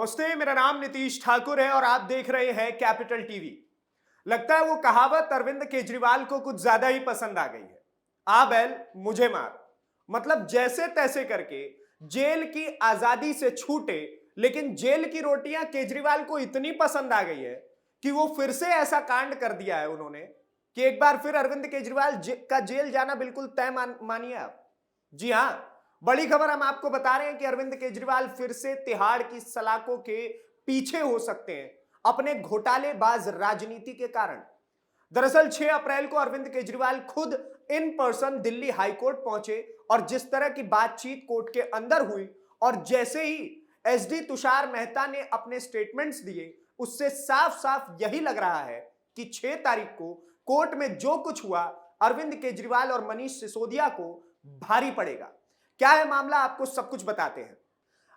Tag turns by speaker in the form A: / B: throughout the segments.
A: नमस्ते, मेरा नाम नीतीश ठाकुर है और आप देख रहे हैं कैपिटल टीवी। लगता है वो कहावत अरविंद केजरीवाल को कुछ ज्यादा ही पसंद आ गई है। आ बैल मुझे मार, मतलब जैसे तैसे करके जेल की आजादी से छूटे, लेकिन जेल की रोटियां केजरीवाल को इतनी पसंद आ गई है कि वो फिर से ऐसा कांड कर दिया है उन्होंने कि एक बार फिर अरविंद केजरीवाल का जेल जाना बिल्कुल तय मानिए आप। जी हां, बड़ी खबर हम आपको बता रहे हैं कि अरविंद केजरीवाल फिर से तिहाड़ की सलाखों के पीछे हो सकते हैं अपने घोटालेबाज राजनीति के कारण। दरअसल 6 अप्रैल को अरविंद केजरीवाल खुद इन पर्सन दिल्ली हाईकोर्ट पहुंचे और जिस तरह की बातचीत कोर्ट के अंदर हुई और जैसे ही एसडी तुषार मेहता ने अपने स्टेटमेंट्स दिए, उससे साफ साफ यही लग रहा है कि 6 तारीख को कोर्ट में जो कुछ हुआ अरविंद केजरीवाल और मनीष सिसोदिया को भारी पड़ेगा। क्या है मामला, आपको सब कुछ बताते हैं।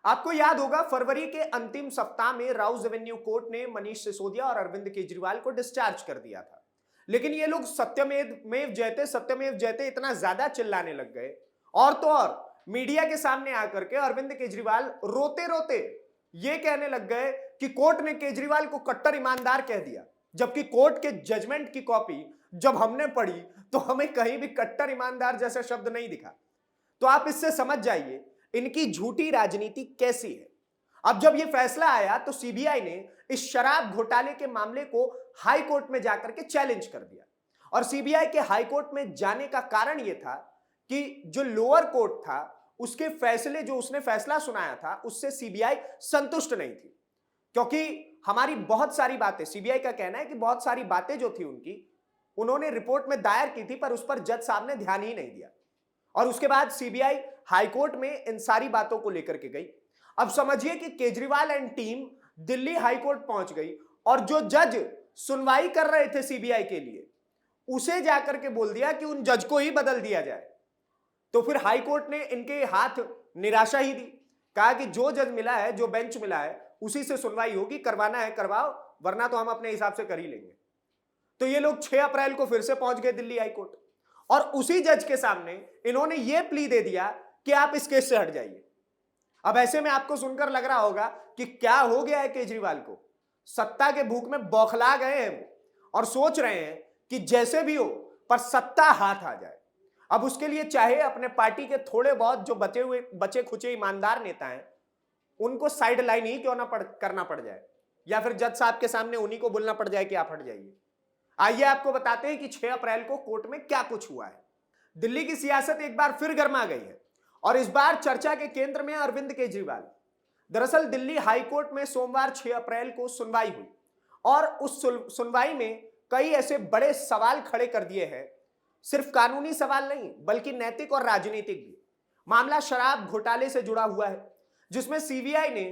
A: आपको याद होगा फरवरी के अंतिम सप्ताह में राउज एवेन्यू कोर्ट ने मनीष सिसोदिया और अरविंद केजरीवाल को डिस्चार्ज कर दिया था, लेकिन ये लोग सत्यमेव जयते इतना ज्यादा चिल्लाने लग गए और तो और मीडिया के सामने आकर के अरविंद केजरीवाल रोते रोते ये कहने लग गए कि कोर्ट ने केजरीवाल को कट्टर ईमानदार कह दिया, जबकि कोर्ट के जजमेंट की कॉपी जब हमने पढ़ी तो हमें कहीं भी कट्टर ईमानदार जैसा शब्द नहीं दिखा। तो आप इससे समझ जाइए इनकी झूठी राजनीति कैसी है। अब जब यह फैसला आया तो सीबीआई ने इस शराब घोटाले के मामले को हाई कोर्ट में जाकर के चैलेंज कर दिया और सीबीआई के हाई कोर्ट में जाने का कारण यह था कि जो लोअर कोर्ट था उसके फैसले, जो उसने फैसला सुनाया था, उससे सीबीआई संतुष्ट नहीं थी, क्योंकि हमारी बहुत सारी बातें, सीबीआई का कहना है कि बहुत सारी बातें जो थी उन्होंने रिपोर्ट में दायर की थी पर उस पर जज साहब ने ध्यान ही नहीं दिया और उसके बाद सीबीआई हाईकोर्ट में इन सारी बातों को लेकर के गई। अब समझिए कि Kejriwal and team Delhi high court पहुंच गई और जो जज सुनवाई कर रहे थे सीबीआई के लिए उसे जाकर के बोल दिया कि उन जज को ही बदल दिया जाए। तो फिर हाईकोर्ट ने इनके हाथ निराशा ही दी, कहा कि जो जज मिला है, जो बेंच मिला है, उसी से सुनवाई होगी, करवाना है करवाओ, वरना तो हम अपने हिसाब से कर ही लेंगे। तो ये लोग 6 अप्रैल को फिर से पहुंच गए दिल्ली हाईकोर्ट और उसी जज के सामने इन्होंने ये प्ली दे दिया कि आप इस केस से हट जाइए। अब ऐसे में आपको सुनकर लग रहा होगा कि क्या हो गया है केजरीवाल को, सत्ता के भूख में बौखला गए हैं वो और सोच रहे हैं कि जैसे भी हो पर सत्ता हाथ आ जाए। अब उसके लिए चाहे अपने पार्टी के थोड़े बहुत जो बचे खुचे ईमानदार नेता हैं उनको साइड लाइन ही क्यों ना करना पड़ जाए, या फिर जज साहब के सामने उन्हीं को बोलना पड़ जाए कि आप हट जाइए। आइए आपको बताते हैं कि 6 अप्रैल को कोर्ट में क्या कुछ हुआ है। दिल्ली की सियासत एक बार फिर गर्मा गई है और इस बार चर्चा के केंद्र में अरविंद केजरीवाल। दरअसल दिल्ली हाईकोर्ट में सोमवार 6 अप्रैल को सुनवाई हुई और उस सुनवाई में कई ऐसे बड़े सवाल खड़े कर दिए हैं, सिर्फ कानूनी सवाल नहीं बल्कि नैतिक और राजनीतिक भी। मामला शराब घोटाले से जुड़ा हुआ है, जिसमें सीबीआई ने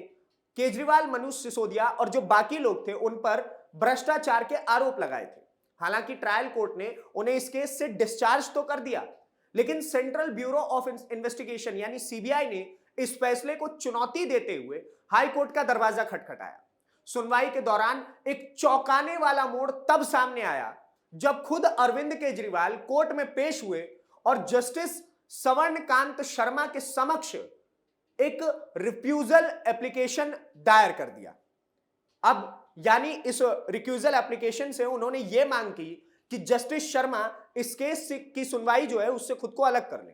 A: केजरीवाल, मनीष सिसोदिया और जो बाकी लोग थे उन पर भ्रष्टाचार के आरोप लगाए थे। हालांकि ट्रायल कोर्ट ने उन्हें इस केस से डिस्चार्ज तो कर दिया, लेकिन सेंट्रल ब्यूरो ऑफ इन्वेस्टिगेशन यानी सीबीआई ने इस फैसले को चुनौती देते हुए हाई कोर्ट का दरवाजा खटखटाया। सुनवाई के दौरान एक चौंकाने वाला मोड़ तब सामने आया जब खुद अरविंद केजरीवाल कोर्ट में पेश हुए और जस्टिस सवर्णकांत शर्मा के समक्ष एक रिफ्यूजल एप्लीकेशन दायर कर दिया। अब यानी इस रिक्यूजल एप्लीकेशन से उन्होंने यह मांग की कि जस्टिस शर्मा इस केस की सुनवाई जो है उससे खुद को अलग कर ले।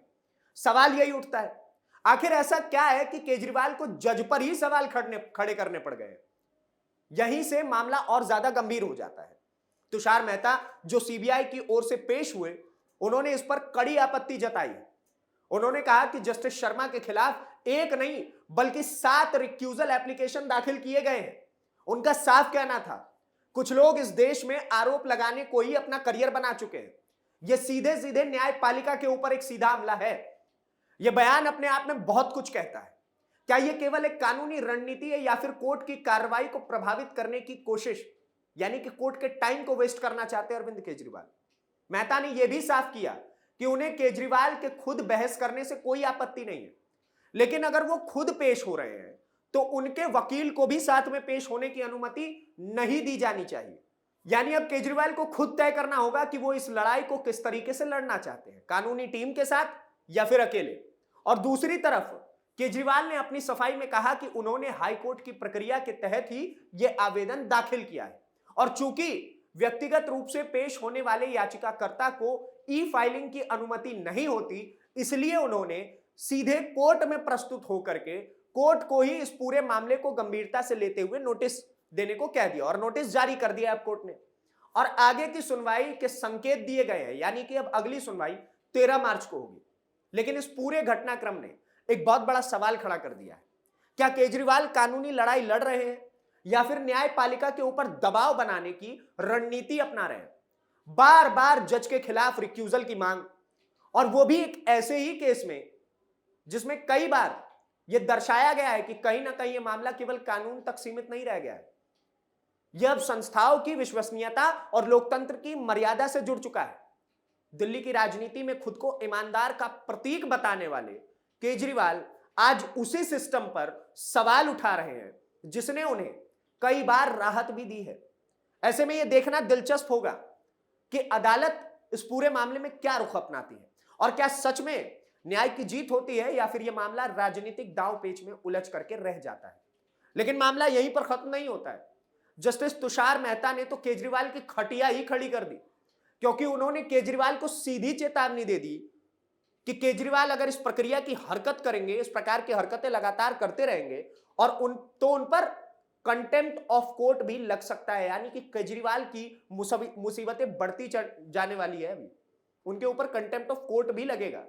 A: सवाल यही उठता है, आखिर ऐसा क्या है कि केजरीवाल को जज पर ही सवाल खड़े करने पड़ गए। यहीं से मामला और ज्यादा गंभीर हो जाता है। तुषार मेहता जो सीबीआई की ओर से पेश हुए, उन्होंने इस पर कड़ी आपत्ति जताई। उन्होंने कहा कि जस्टिस शर्मा के खिलाफ एक नहीं बल्कि 7 रिक्यूजल एप्लीकेशन दाखिल किए गए हैं। उनका साफ कहना था, कुछ लोग इस देश में आरोप लगाने को ही अपना करियर बना चुके हैं। यह सीधे सीधे न्यायपालिका के ऊपर एक सीधा हमला है। यह बयान अपने आप में बहुत कुछ कहता है। क्या यह केवल एक कानूनी रणनीति है या फिर कोर्ट की कार्रवाई को प्रभावित करने की कोशिश, यानी कि कोर्ट के टाइम को वेस्ट करना चाहते हैं अरविंद केजरीवाल। मेहता ने यह भी साफ किया कि उन्हें केजरीवाल के खुद बहस करने से कोई आपत्ति नहीं है, लेकिन अगर वो खुद पेश हो रहे हैं तो उनके वकील को भी साथ में पेश होने की अनुमति नहीं दी जानी चाहिए। यानी अब केजरीवाल को खुद तय करना होगा कि वो इस लड़ाई को किस तरीके से लड़ना चाहते हैं, कानूनी टीम के साथ या फिर अकेले। और दूसरी तरफ केजरीवाल ने अपनी सफाई में कहा कि उन्होंने हाईकोर्ट की प्रक्रिया के तहत ही यह आवेदन दाखिल किया है और चूंकि व्यक्तिगत रूप से पेश होने वाले याचिकाकर्ता को ई फाइलिंग की अनुमति नहीं होती, इसलिए उन्होंने सीधे कोर्ट में प्रस्तुत होकर के कोर्ट को ही इस पूरे मामले को गंभीरता से लेते हुए नोटिस देने को कह दिया और नोटिस जारी कर दिया अब कोर्ट ने और आगे की सुनवाई के संकेत दिए गए हैं, यानी कि अब अगली सुनवाई 13 मार्च को होगी। लेकिन इस पूरे घटनाक्रम ने एक बहुत बड़ा सवाल खड़ा कर दिया है। क्या केजरीवाल कानूनी लड़ाई लड़ रहे हैं या फिर न्यायपालिका के ऊपर दबाव बनाने की रणनीति अपना रहे हैं? बार बार जज के खिलाफ रिक्यूजल की मांग, और वो भी एक ऐसे ही केस में जिसमें कई बार यह दर्शाया गया है कि कहीं ना कहीं यह मामला केवल कानून तक सीमित नहीं रह गया है, यह अब संस्थाओं की विश्वसनीयता और लोकतंत्र की मर्यादा से जुड़ चुका है। दिल्ली की राजनीति में खुद को ईमानदार का प्रतीक बताने वाले केजरीवाल आज उसी सिस्टम पर सवाल उठा रहे हैं जिसने उन्हें कई बार राहत भी दी है। ऐसे में यह देखना दिलचस्प होगा कि अदालत इस पूरे मामले में क्या रुख अपनाती है और क्या सच में न्याय की जीत होती है या फिर यह मामला राजनीतिक दांव पेच में उलझ करके रह जाता है। लेकिन मामला यहीं पर खत्म नहीं होता है। जस्टिस तुषार मेहता ने तो केजरीवाल की खटिया ही खड़ी कर दी, क्योंकि उन्होंने केजरीवाल को सीधी चेतावनी दे दी कि केजरीवाल अगर इस प्रक्रिया की हरकत करेंगे, इस प्रकार की हरकतें लगातार करते रहेंगे और उन पर कंटेम्प्ट ऑफ कोर्ट भी लग सकता है, यानी कि केजरीवाल की मुसीबतें बढ़ती जाने वाली है। अभी उनके ऊपर कंटेम्प्ट ऑफ कोर्ट भी लगेगा।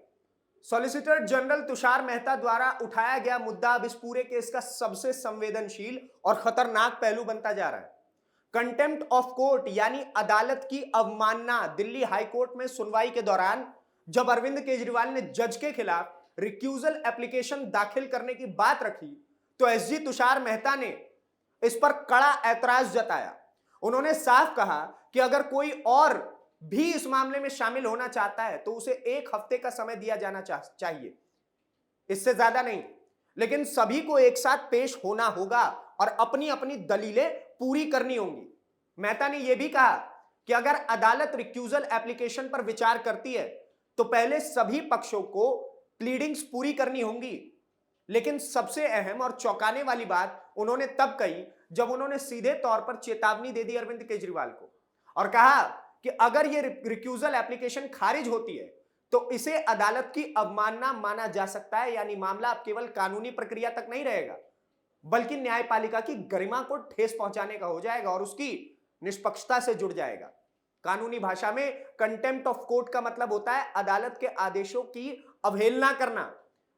A: सॉलिसिटर जनरल तुषार मेहता द्वारा उठाया गया मुद्दा अब इस पूरे केस का सबसे संवेदनशील और खतरनाक पहलू बनता जा रहा है। कंटेम्प्ट ऑफ कोर्ट यानी अदालत की अवमानना। दिल्ली हाईकोर्ट में सुनवाई के दौरान जब अरविंद केजरीवाल ने जज के खिलाफ रिक्यूजल एप्लीकेशन दाखिल करने की बात रखी तो एसजी तुषार मेहता ने इस पर कड़ा ऐतराज जताया। उन्होंने साफ कहा कि अगर कोई और भी इस मामले में शामिल होना चाहता है तो उसे 1 हफ्ते का समय दिया जाना चाहिए, इससे ज्यादा नहीं। लेकिन सभी को एक साथ पेश होना होगा और अपनी अपनी दलीलें पूरी करनी होंगी। मेहता ने यह भी कहा कि अगर अदालत रिक्यूजल एप्लीकेशन पर विचार करती है तो पहले सभी पक्षों को प्लीडिंग्स पूरी करनी होंगी। लेकिन सबसे अहम और चौंकाने वाली बात उन्होंने तब कही जब उन्होंने सीधे तौर पर चेतावनी दे दी अरविंद केजरीवाल को और कहा कि अगर यह रिक्यूजल एप्लीकेशन खारिज होती है तो इसे अदालत की अवमानना माना जा सकता है, यानी मामला अब केवल कानूनी प्रक्रिया तक नहीं रहेगा बल्कि न्यायपालिका की गरिमा को ठेस पहुंचाने का हो जाएगा और उसकी निष्पक्षता से जुड़ जाएगा। कानूनी भाषा में कंटेम्प्ट ऑफ कोर्ट का मतलब होता है अदालत के आदेशों की अवहेलना करना,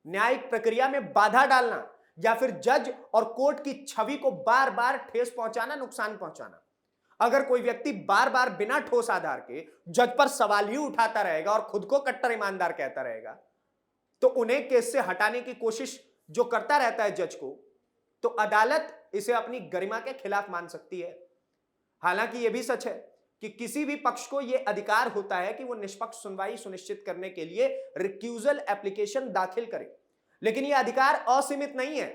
A: न्यायिक प्रक्रिया में बाधा डालना या फिर जज और कोर्ट की छवि को बार बार ठेस पहुंचाना, नुकसान पहुंचाना। अगर कोई व्यक्ति बार बार बिना ठोस आधार के जज पर सवाल ही उठाता रहेगा और खुद को कट्टर ईमानदार कहता रहेगा तो उन्हें केस से हटाने की कोशिश जो करता रहता है जज को, तो अदालत इसे अपनी गरिमा के खिलाफ मान सकती है। हालांकि यह भी सच है कि किसी भी पक्ष को यह अधिकार होता है कि वो निष्पक्ष सुनवाई सुनिश्चित करने के लिए रिक्यूजल एप्लीकेशन दाखिल करे, लेकिन यह अधिकार असीमित नहीं है।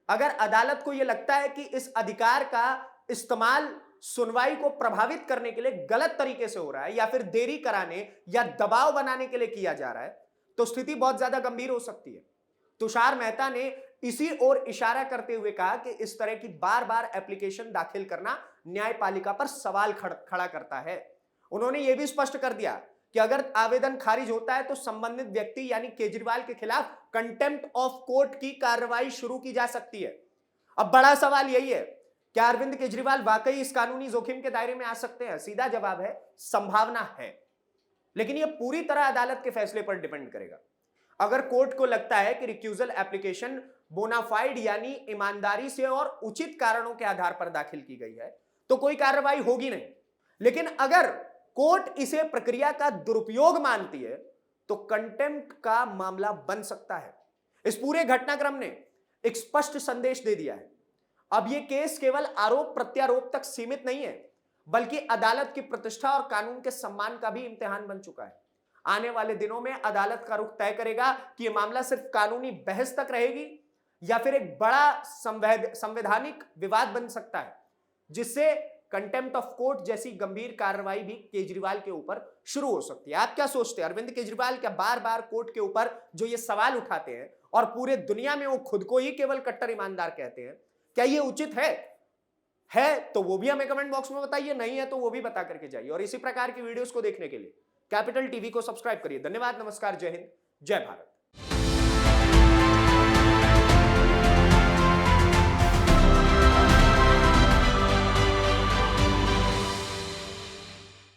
A: अगर अदालत को यह लगता है कि इस अधिकार का इस्तेमाल सुनवाई को प्रभावित करने के लिए गलत तरीके से हो रहा है या फिर देरी कराने या दबाव बनाने के लिए किया जा रहा है तो स्थिति बहुत ज्यादा गंभीर हो सकती है। तुषार मेहता ने इसी ओर इशारा करते हुए कहा कि इस तरह की बार बार एप्लीकेशन दाखिल करना न्यायपालिका पर सवाल खड़ा करता है। उन्होंने यह भी स्पष्ट कर दिया कि अगर आवेदन खारिज होता है तो संबंधित व्यक्ति यानी केजरीवाल के खिलाफ कंटेम्प्ट ऑफ कोर्ट की कार्रवाई शुरू की जा सकती है। अब बड़ा सवाल यही है, क्या अरविंद केजरीवाल वाकई इस कानूनी जोखिम के दायरे में आ सकते हैं? सीधा जवाब है संभावना है, लेकिन यह पूरी तरह अदालत के फैसले पर डिपेंड करेगा। अगर कोर्ट को लगता है कि रिक्यूजल एप्लीकेशन बोनाफाइड यानी ईमानदारी से और उचित कारणों के आधार पर दाखिल की गई है तो कोई कार्रवाई होगी नहीं। लेकिन अगर कोर्ट इसे प्रक्रिया का दुरुपयोग मानती है तो कंटेम्प्ट का मामला बन सकता है। इस पूरे घटनाक्रम ने एक स्पष्ट संदेश दे दिया है। अब यह केस केवल आरोप प्रत्यारोप तक सीमित नहीं है बल्कि अदालत की प्रतिष्ठा और कानून के सम्मान का भी इम्तिहान बन चुका है। आने वाले दिनों में अदालत का रुख तय करेगा कि यह मामला सिर्फ कानूनी बहस तक रहेगी या फिर एक बड़ा संवैधानिक विवाद बन सकता है जिससे कंटेम्प्ट ऑफ कोर्ट जैसी गंभीर कार्रवाई भी केजरीवाल के ऊपर शुरू हो सकती है। आप क्या सोचते हैं, अरविंद केजरीवाल क्या बार बार कोर्ट के ऊपर जो ये सवाल उठाते हैं और पूरे दुनिया में वो खुद को ही केवल कट्टर ईमानदार कहते हैं, क्या ये उचित है तो वो भी हमें कमेंट बॉक्स में बताइए, नहीं है तो वो भी बता करके जाइए। और इसी प्रकार की वीडियोस को देखने के लिए कैपिटल टीवी को सब्सक्राइब करिए। धन्यवाद, नमस्कार, जय हिंद, जय भारत।